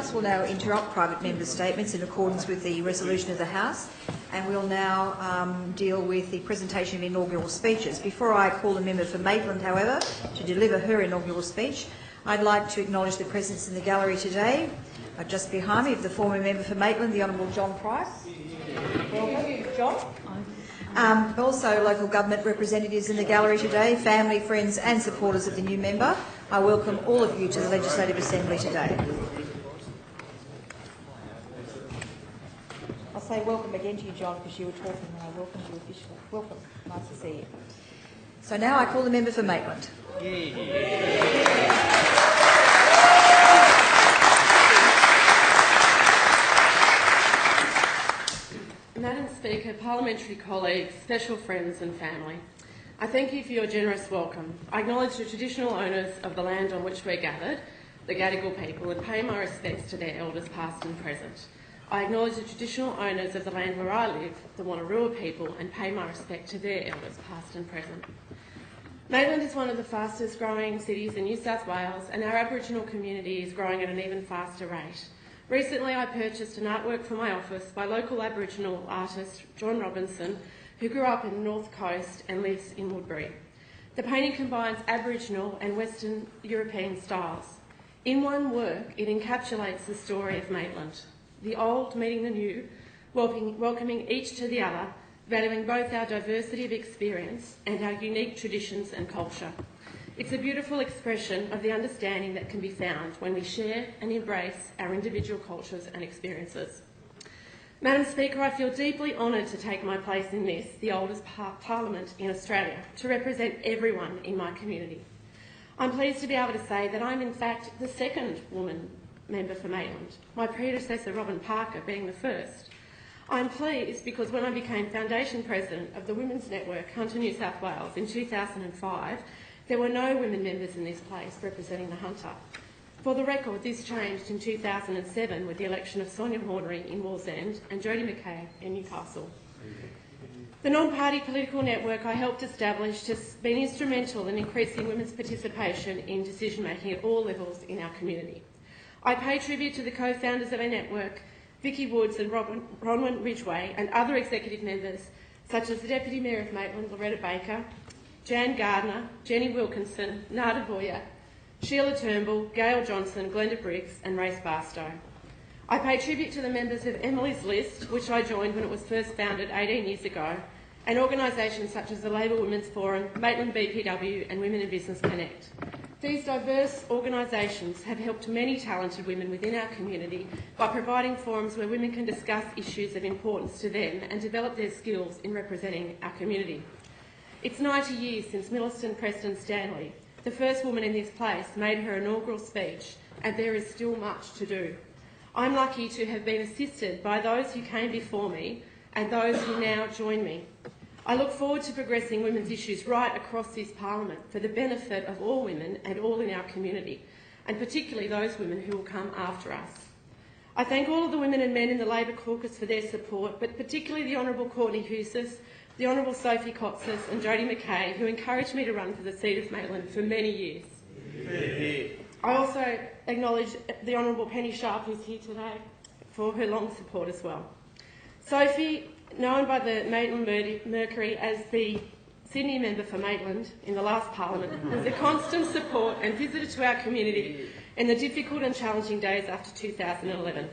House will now interrupt private member statements in accordance with the resolution of the House, and we'll now deal with the presentation of inaugural speeches. Before I call the member for Maitland, however, to deliver her inaugural speech, I'd like to acknowledge the presence in the gallery today, just behind me, of the former member for Maitland, the Honourable John Price. Welcome, John. Also local government representatives in the gallery today, family, friends and supporters of the new member. I welcome all of you to the Legislative Assembly today. I'll say welcome again to you, John, because you were talking when I welcomed you officially. Welcome. Nice to see you. So now I call the member for Maitland. Madam Speaker, parliamentary colleagues, special friends and family, I thank you for your generous welcome. I acknowledge the traditional owners of the land on which we're gathered, the Gadigal people, and pay my respects to their elders past and present. I acknowledge the traditional owners of the land where I live, the Wanneroo people, and pay my respect to their elders past and present. Maitland is one of the fastest growing cities in New South Wales, and our Aboriginal community is growing at an even faster rate. Recently I purchased an artwork for my office by local Aboriginal artist John Robinson, who grew up in the North Coast and lives in Woodbury. The painting combines Aboriginal and Western European styles. In one work, it encapsulates the story of Maitland, the old meeting the new, welcoming each to the other, valuing both our diversity of experience and our unique traditions and culture. It's a beautiful expression of the understanding that can be found when we share and embrace our individual cultures and experiences. Madam Speaker, I feel deeply honoured to take my place in this, the oldest parliament in Australia, to represent everyone in my community. I'm pleased to be able to say that I'm in fact the second woman member for Maitland, my predecessor Robin Parker being the first. I'm pleased because when I became Foundation President of the Women's Network, Hunter New South Wales, in 2005, there were no women members in this place representing the Hunter. For the record, this changed in 2007 with the election of Sonia Hornery in Wallsend and Jodie McKay in Newcastle. The non-party political network I helped establish has been instrumental in increasing women's participation in decision-making at all levels in our community. I pay tribute to the co-founders of our network, Vicky Woods and Bronwyn Ridgway, and other executive members such as the Deputy Mayor of Maitland, Loretta Baker, Jan Gardner, Jenny Wilkinson, Nada Boyer, Sheila Turnbull, Gail Johnson, Glenda Briggs and Race Barstow. I pay tribute to the members of Emily's List, which I joined when it was first founded 18 years ago, and organisations such as the Labor Women's Forum, Maitland BPW and Women in Business Connect. These diverse organisations have helped many talented women within our community by providing forums where women can discuss issues of importance to them and develop their skills in representing our community. It's 90 years since Millicent Preston Stanley, the first woman in this place, made her inaugural speech, and there is still much to do. I'm lucky to have been assisted by those who came before me and those who now join me. I look forward to progressing women's issues right across this parliament for the benefit of all women and all in our community, and particularly those women who will come after us. I thank all of the women and men in the Labor caucus for their support, but particularly the Honourable Courtney Housas, the Honourable Sophie Kotsis and Jodie McKay, who encouraged me to run for the seat of Maitland for many years. I also acknowledge the Honourable Penny Sharp, who's here today, for her long support as well. Sophie, known by the Maitland Mercury as the Sydney member for Maitland in the last parliament, was a constant support and visitor to our community in the difficult and challenging days after 2011.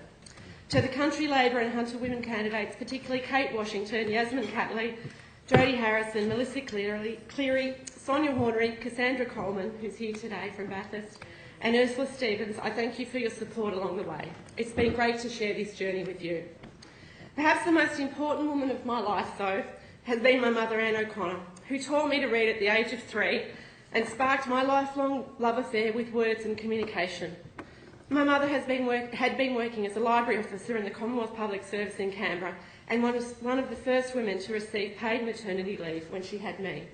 To the Country Labor and Hunter women candidates, particularly Kate Washington, Yasmin Catley, Jodie Harrison, Melissa Cleary, Sonia Hornery, Cassandra Coleman, who's here today from Bathurst, and Ursula Stevens, I thank you for your support along the way. It's been great to share this journey with you. Perhaps the most important woman of my life, though, has been my mother, Anne O'Connor, who taught me to read at the age of 3 and sparked my lifelong love affair with words and communication. My mother had been working as a library officer in the Commonwealth Public Service in Canberra and was one of the first women to receive paid maternity leave when she had me.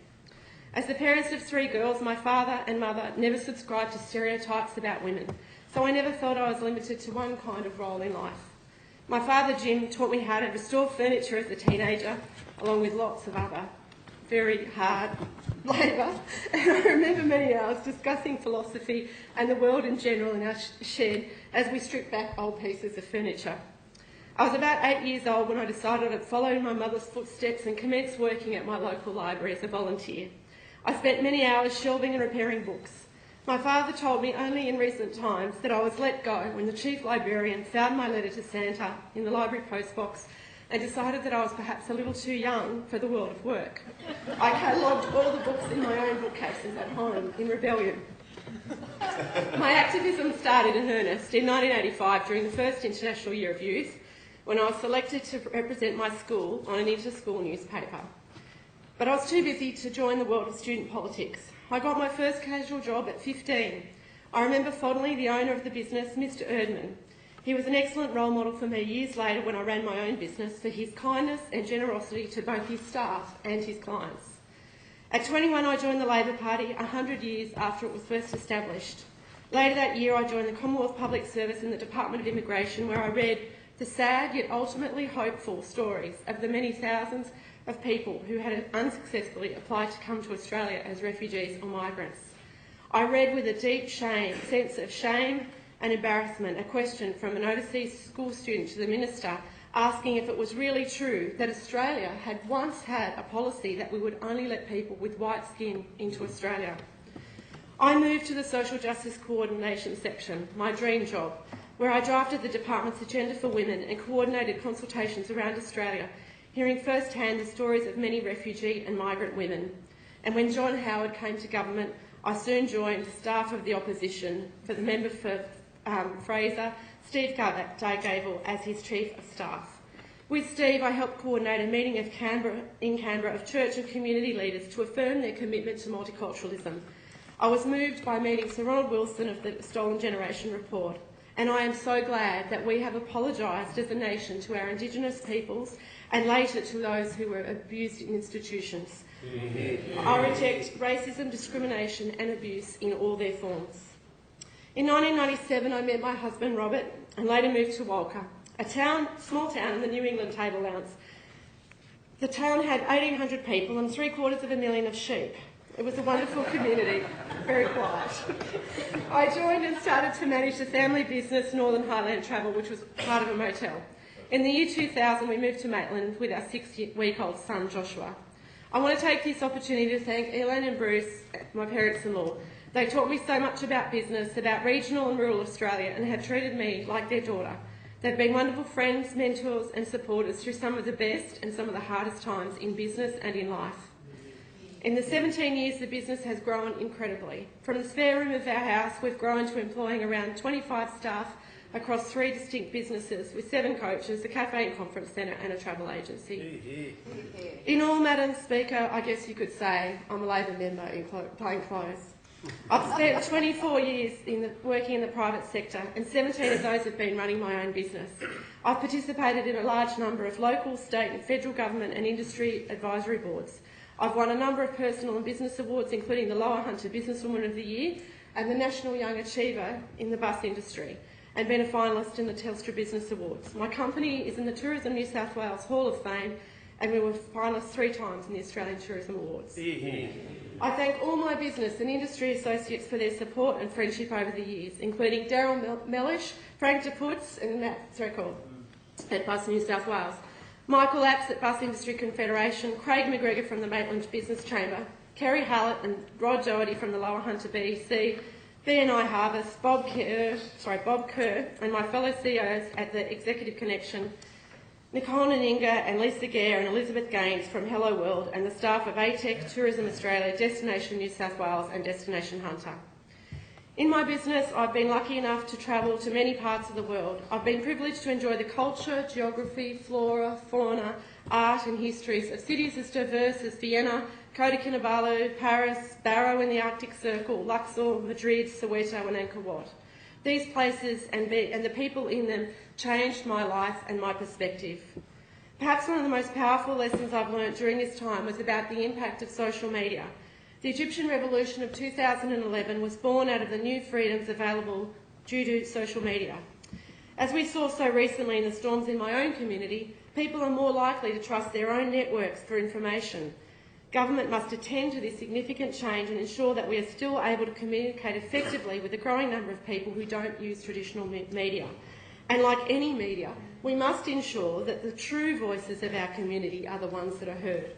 As the parents of 3 girls, my father and mother never subscribed to stereotypes about women, so I never felt I was limited to one kind of role in life. My father, Jim, taught me how to restore furniture as a teenager, along with lots of other very hard labour, and I remember many hours discussing philosophy and the world in general in our shed as we stripped back old pieces of furniture. I was about 8 years old when I decided I'd follow in my mother's footsteps and commenced working at my local library as a volunteer. I spent many hours shelving and repairing books. My father told me only in recent times that I was let go when the chief librarian found my letter to Santa in the library postbox and decided that I was perhaps a little too young for the world of work. I catalogued all the books in my own bookcases at home in rebellion. My activism started in earnest in 1985 during the first International Year of Youth, when I was selected to represent my school on an inter-school newspaper. But I was too busy to join the world of student politics. I got my first casual job at 15. I remember fondly the owner of the business, Mr. Erdman. He was an excellent role model for me years later when I ran my own business for his kindness and generosity to both his staff and his clients. At 21, I joined the Labor Party 100 years after it was first established. Later that year, I joined the Commonwealth Public Service in the Department of Immigration, where I read the sad yet ultimately hopeful stories of the many thousands of people who had unsuccessfully applied to come to Australia as refugees or migrants. I read with a deep sense of shame and embarrassment a question from an overseas school student to the Minister asking if it was really true that Australia had once had a policy that we would only let people with white skin into Australia. I moved to the Social Justice Coordination section, my dream job, where I drafted the department's agenda for women and coordinated consultations around Australia, hearing firsthand the stories of many refugee and migrant women. And when John Howard came to government, I soon joined the staff of the opposition for the member for Fraser, Steve Dagable, as his Chief of Staff. With Steve, I helped coordinate a meeting in Canberra of church and community leaders to affirm their commitment to multiculturalism. I was moved by meeting Sir Ronald Wilson of the Stolen Generation report, and I am so glad that we have apologised as a nation to our Indigenous peoples and later to those who were abused in institutions. I reject racism, discrimination and abuse in all their forms. In 1997, I met my husband Robert and later moved to Walker, a small town in the New England tablelands. The town had 1,800 people and 750,000 of sheep. It was a wonderful community, very quiet. I joined and started to manage the family business Northern Highland Travel, which was part of a motel. In the year 2000, we moved to Maitland with our 6-week-old son, Joshua. I want to take this opportunity to thank Elaine and Bruce, my parents-in-law. They taught me so much about business, about regional and rural Australia, and have treated me like their daughter. They've been wonderful friends, mentors and supporters through some of the best and some of the hardest times in business and in life. In the 17 years, the business has grown incredibly. From the spare room of our house, we've grown to employing around 25 staff across 3 distinct businesses with 7 coaches, a cafe and conference centre and a travel agency. In all, Madam Speaker, I guess you could say I'm a Labor member in plain clothes. I've spent 24 years working in the private sector, and 17 of those have been running my own business. I've participated in a large number of local, state and federal government and industry advisory boards. I've won a number of personal and business awards, including the Lower Hunter Businesswoman of the Year and the National Young Achiever in the bus industry, and been a finalist in the Telstra Business Awards. My company is in the Tourism New South Wales Hall of Fame, and we were finalists 3 times in the Australian Tourism Awards. I thank all my business and industry associates for their support and friendship over the years, including Daryl Mellish, Frank DePutz and Matt Threckall at Bus New South Wales, Michael Apps at Bus Industry Confederation, Craig McGregor from the Maitland Business Chamber, Kerry Hallett and Rod Doherty from the Lower Hunter BEC, BNI Harvest, Bob Kerr and my fellow CEOs at the Executive Connection, Nicole Naninga and Lisa Gare and Elizabeth Gaines from Hello World, and the staff of ATEC, Tourism Australia, Destination New South Wales and Destination Hunter. In my business, I've been lucky enough to travel to many parts of the world. I've been privileged to enjoy the culture, geography, flora, fauna, art and histories of cities as diverse as Vienna, Kota Kinabalu, Paris, Barrow in the Arctic Circle, Luxor, Madrid, Soweto and Angkor Wat. These places and the people in them changed my life and my perspective. Perhaps one of the most powerful lessons I've learnt during this time was about the impact of social media. The Egyptian Revolution of 2011 was born out of the new freedoms available due to social media. As we saw so recently in the storms in my own community, people are more likely to trust their own networks for information. Government must attend to this significant change and ensure that we are still able to communicate effectively with a growing number of people who don't use traditional media. And like any media, we must ensure that the true voices of our community are the ones that are heard.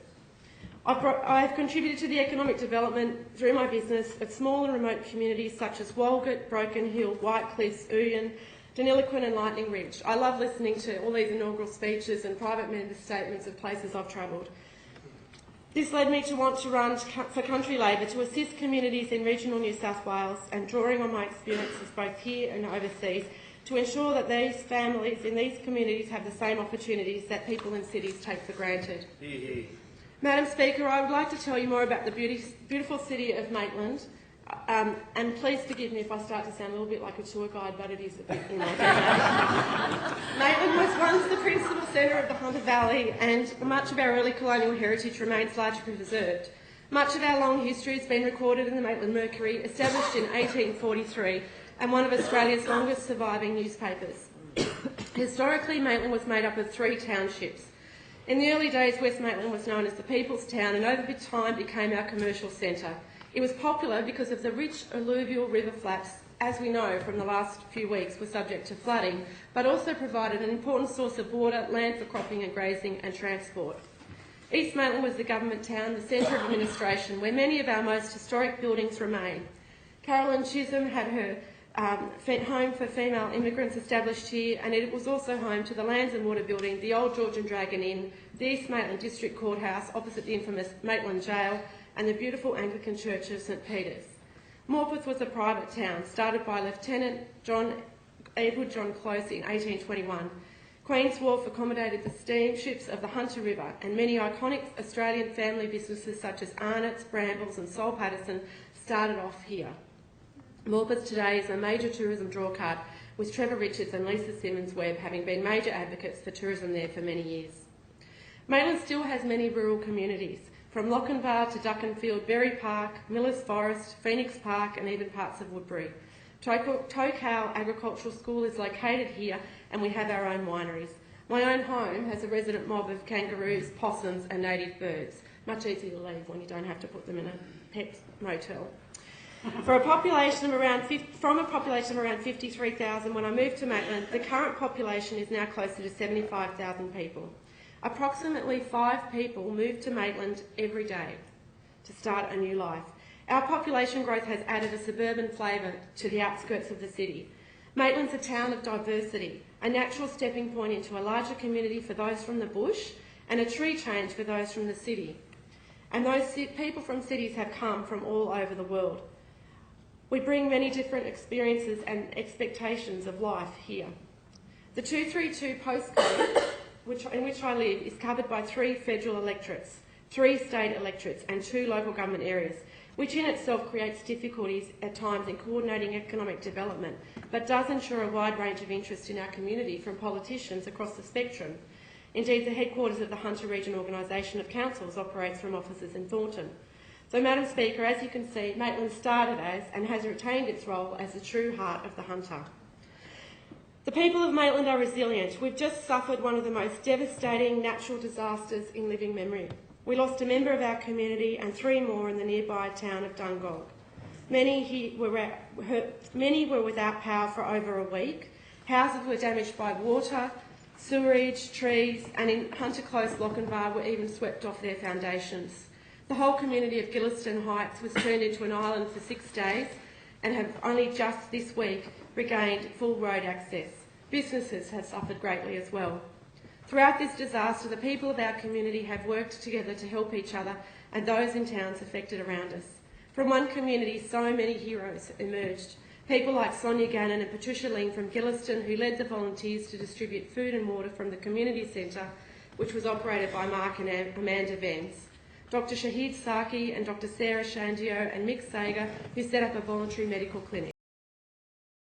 I've contributed to the economic development through my business of small and remote communities such as Walgett, Broken Hill, White Cliffs, Ouyen, Deniliquin and Lightning Ridge. I love listening to all these inaugural speeches and private member statements of places I've travelled. This led me to want to run for Country Labor to assist communities in regional New South Wales and drawing on my experiences both here and overseas to ensure that these families in these communities have the same opportunities that people in cities take for granted. Madam Speaker, I would like to tell you more about the beautiful city of Maitland, and please forgive me if I start to sound a little bit like a tour guide, but it is a bit in my family. Maitland was once the principal centre of the Hunter Valley, and much of our early colonial heritage remains largely preserved. Much of our long history has been recorded in the Maitland Mercury, established in 1843, and one of Australia's longest surviving newspapers. Historically, Maitland was made up of 3 townships. In the early days, West Maitland was known as the People's Town and over time became our commercial centre. It was popular because of the rich alluvial river flats, as we know from the last few weeks, were subject to flooding, but also provided an important source of water, land for cropping and grazing and transport. East Maitland was the government town, the centre of administration, where many of our most historic buildings remain. Carolyn Chisholm had her home for female immigrants established here, and it was also home to the Lands and Water Building, the old George and Dragon Inn, the East Maitland District Courthouse opposite the infamous Maitland Jail, and the beautiful Anglican Church of St Peter's. Morpeth was a private town started by Lieutenant Edward John Close in 1821. Queen's Wharf accommodated the steamships of the Hunter River, and many iconic Australian family businesses such as Arnott's, Brambles and Sol Patterson started off here. Morpeth today is a major tourism drawcard, with Trevor Richards and Lisa Simmons-Webb having been major advocates for tourism there for many years. Maitland still has many rural communities, from Lochinvar to Duckenfield, Berry Park, Millers Forest, Phoenix Park and even parts of Woodbury. Tokau Agricultural School is located here, and we have our own wineries. My own home has a resident mob of kangaroos, possums and native birds. Much easier to leave when you don't have to put them in a pet motel. From a population of around 53,000 when I moved to Maitland, the current population is now closer to 75,000 people. Approximately 5 people move to Maitland every day to start a new life. Our population growth has added a suburban flavour to the outskirts of the city. Maitland's a town of diversity, a natural stepping point into a larger community for those from the bush and a tree change for those from the city. And those people from cities have come from all over the world. We bring many different experiences and expectations of life here. The 232 postcode in which I live is covered by 3 federal electorates, 3 state electorates and 2 local government areas, which in itself creates difficulties at times in coordinating economic development, but does ensure a wide range of interest in our community from politicians across the spectrum. Indeed, the headquarters of the Hunter Region Organisation of Councils operates from offices in Thornton. So, Madam Speaker, as you can see, Maitland started as and has retained its role as the true heart of the Hunter. The people of Maitland are resilient. We've just suffered one of the most devastating natural disasters in living memory. We lost a member of our community and 3 more in the nearby town of Dungog. Many were without power for over a week. Houses were damaged by water, sewerage, trees, and in Hunter Close, Lochinvar were even swept off their foundations. The whole community of Gilliston Heights was turned into an island for 6 days and have only just this week regained full road access. Businesses have suffered greatly as well. Throughout this disaster, the people of our community have worked together to help each other and those in towns affected around us. From one community, so many heroes emerged. People like Sonia Gannon and Patricia Ling from Gilliston, who led the volunteers to distribute food and water from the community centre, which was operated by Mark and Amanda Vance. Dr Shahid Saki and Dr Sarah Shandio and Mick Sager, who set up a voluntary medical clinic.